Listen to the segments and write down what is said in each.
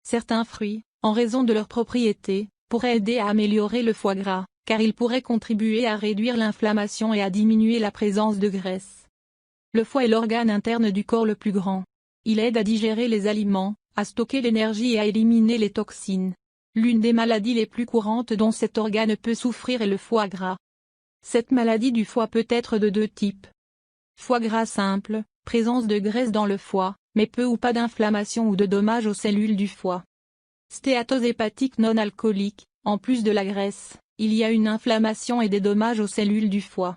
Certains fruits, en raison de leurs propriétés, pourraient aider à améliorer le foie gras, car ils pourraient contribuer à réduire l'inflammation et à diminuer la présence de graisse. Le foie est l'organe interne du corps le plus grand. Il aide à digérer les aliments, à stocker l'énergie et à éliminer les toxines. L'une des maladies les plus courantes dont cet organe peut souffrir est le foie gras. Cette maladie du foie peut être de deux types. Foie gras simple, présence de graisse dans le foie, mais peu ou pas d'inflammation ou de dommages aux cellules du foie. Stéatose hépatique non alcoolique, en plus de la graisse, il y a une inflammation et des dommages aux cellules du foie.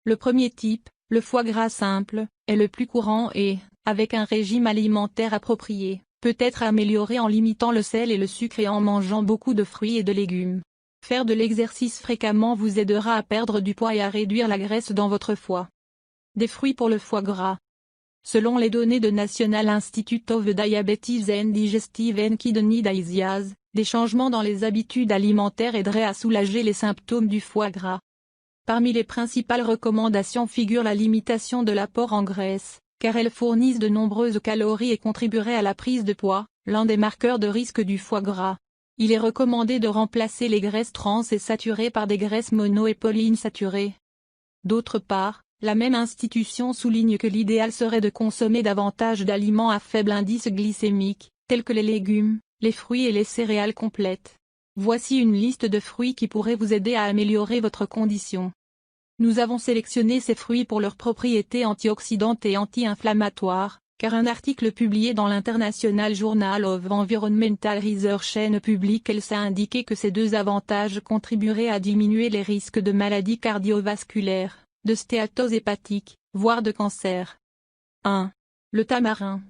Le premier type, le foie gras simple, est le plus courant et, avec un régime alimentaire approprié, peut être amélioré en limitant le sel et le sucre et en mangeant beaucoup de fruits et de légumes. Faire de l'exercice fréquemment vous aidera à perdre du poids et à réduire la graisse dans votre foie. Des fruits pour le foie gras. Selon les données de National Institute of Diabetes and Digestive and Kidney Disease, des changements dans les habitudes alimentaires aideraient à soulager les symptômes du foie gras. Parmi les principales recommandations figure la limitation de l'apport en graisse, car elles fournissent de nombreuses calories et contribueraient à la prise de poids, l'un des marqueurs de risque du foie gras. Il est recommandé de remplacer les graisses trans et saturées par des graisses mono et polyinsaturées. D'autre part, la même institution souligne que l'idéal serait de consommer davantage d'aliments à faible indice glycémique, tels que les légumes, les fruits et les céréales complètes. Voici une liste de fruits qui pourraient vous aider à améliorer votre condition. Nous avons sélectionné ces fruits pour leurs propriétés antioxydantes et anti-inflammatoires, car un article publié dans l'International Journal of Environmental Research and Public Health a indiqué que ces deux avantages contribueraient à diminuer les risques de maladies cardiovasculaires, de stéatose hépatique, voire de cancer. 1. Le tamarin.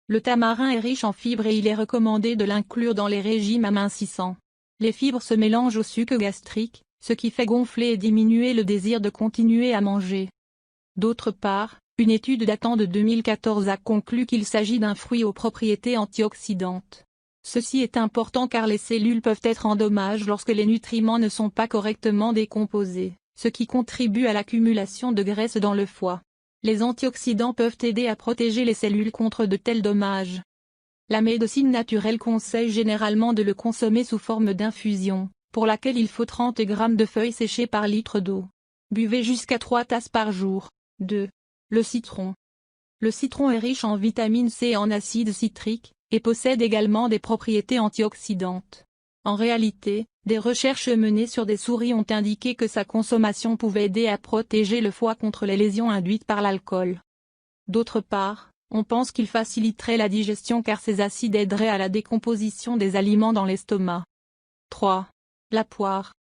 Le tamarin est riche en fibres et il est recommandé de l'inclure dans les régimes amincissants. Les fibres se mélangent au suc gastrique, ce qui fait gonfler et diminuer le désir de continuer à manger. D'autre part, une étude datant de 2014 a conclu qu'il s'agit d'un fruit aux propriétés antioxydantes. Ceci est important car les cellules peuvent être en dommage lorsque les nutriments ne sont pas correctement décomposés, ce qui contribue à l'accumulation de graisse dans le foie. Les antioxydants peuvent aider à protéger les cellules contre de tels dommages. La médecine naturelle conseille généralement de le consommer sous forme d'infusion, pour laquelle il faut 30 g de feuilles séchées par litre d'eau. Buvez jusqu'à 3 tasses par jour. 2. Le citron. Le citron est riche en vitamine C et en acide citrique, et possède également des propriétés antioxydantes. En réalité, des recherches menées sur des souris ont indiqué que sa consommation pouvait aider à protéger le foie contre les lésions induites par l'alcool. D'autre part, on pense qu'il faciliterait la digestion car ces acides aideraient à la décomposition des aliments dans l'estomac. 3. La poire.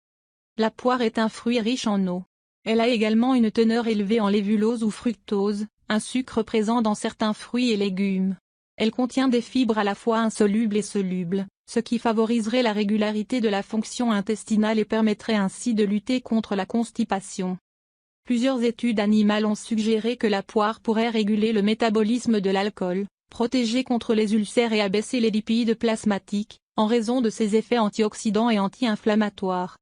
La poire est un fruit riche en eau. Elle a également une teneur élevée en lévulose ou fructose, un sucre présent dans certains fruits et légumes. Elle contient des fibres à la fois insolubles et solubles, ce qui favoriserait la régularité de la fonction intestinale et permettrait ainsi de lutter contre la constipation. Plusieurs études animales ont suggéré que la poire pourrait réguler le métabolisme de l'alcool, protéger contre les ulcères et abaisser les lipides plasmatiques, en raison de ses effets antioxydants et anti-inflammatoires.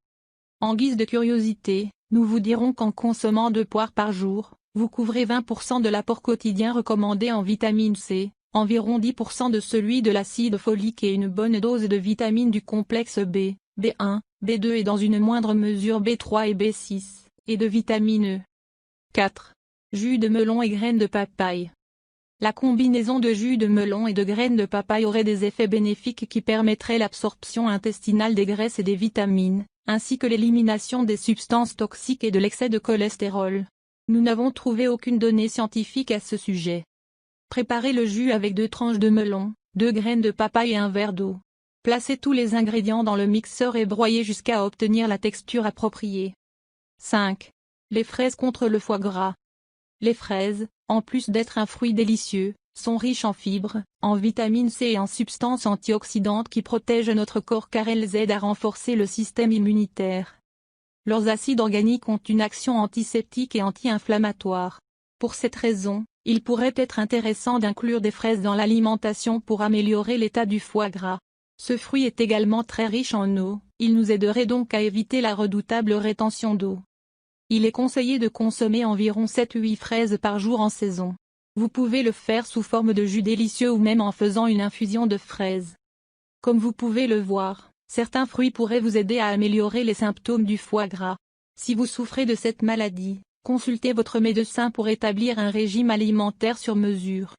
En guise de curiosité, nous vous dirons qu'en consommant 2 poires par jour, vous couvrez 20% de l'apport quotidien recommandé en vitamine C, environ 10% de celui de l'acide folique et une bonne dose de vitamines du complexe B, B1, B2 et dans une moindre mesure B3 et B6, et de vitamine E. 4. Jus de melon et graines de papaye. La combinaison de jus de melon et de graines de papaye aurait des effets bénéfiques qui permettraient l'absorption intestinale des graisses et des vitamines, ainsi que l'élimination des substances toxiques et de l'excès de cholestérol. Nous n'avons trouvé aucune donnée scientifique à ce sujet. Préparez le jus avec 2 tranches de melon, 2 graines de papaye et un verre d'eau. Placez tous les ingrédients dans le mixeur et broyez jusqu'à obtenir la texture appropriée. 5. Les fraises contre le foie gras. Les fraises, en plus d'être un fruit délicieux, sont riches en fibres, en vitamine C et en substances antioxydantes qui protègent notre corps car elles aident à renforcer le système immunitaire. Leurs acides organiques ont une action antiseptique et anti-inflammatoire. Pour cette raison, il pourrait être intéressant d'inclure des fraises dans l'alimentation pour améliorer l'état du foie gras. Ce fruit est également très riche en eau, il nous aiderait donc à éviter la redoutable rétention d'eau. Il est conseillé de consommer environ 7-8 fraises par jour en saison. Vous pouvez le faire sous forme de jus délicieux ou même en faisant une infusion de fraises. Comme vous pouvez le voir, certains fruits pourraient vous aider à améliorer les symptômes du foie gras. Si vous souffrez de cette maladie, consultez votre médecin pour établir un régime alimentaire sur mesure.